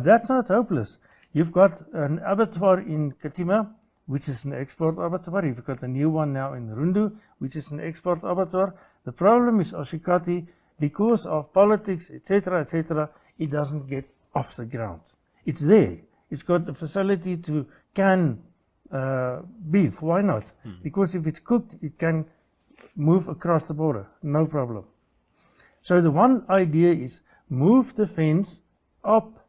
That's not hopeless. You've got an abattoir in Katima, which is an export abattoir. You've got a new one now in Rundu, which is an export abattoir. The problem is Oshikati, because of politics, etc., it doesn't get off the ground. It's there. It's got the facility to can beef. Why not? Because if it's cooked, it can move across the border. No problem. So the one idea is move the fence up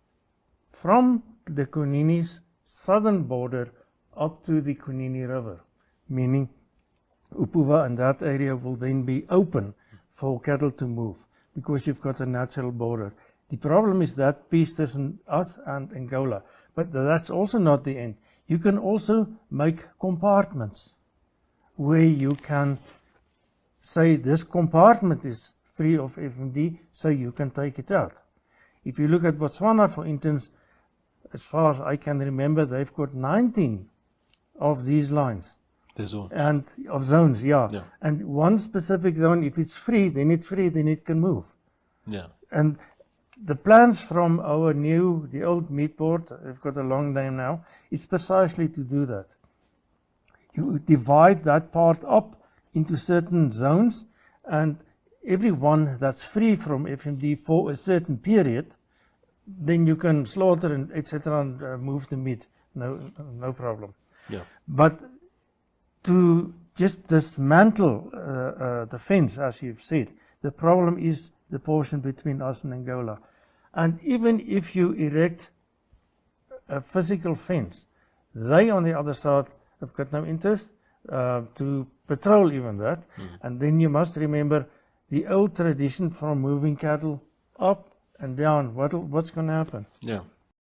from the Kunini's southern border up to the Kunini River, meaning Upuva and that area will then be open for cattle to move because you've got a natural border. The problem is that piece between us and Angola, but that's also not the end. You can also make compartments where you can say this compartment is free of FMD, so you can take it out. If you look at Botswana, for instance, as far as I can remember, they've got 19 of these lines. The zones. And of zones, yeah. And one specific zone, if it's free, then it can move. Yeah. And the plans from the old meat board, they've got a long name now, is precisely to do that. You divide that part up into certain zones, and every one that's free from FMD for a certain period, then you can slaughter and etc. and move the meat, no problem. Yeah. But to just dismantle the fence, as you've said, the problem is the portion between us and Angola. And even if you erect a physical fence, they on the other side have got no interest to patrol even that. And then you must remember the old tradition from moving cattle up and down. What's going to happen? Yeah.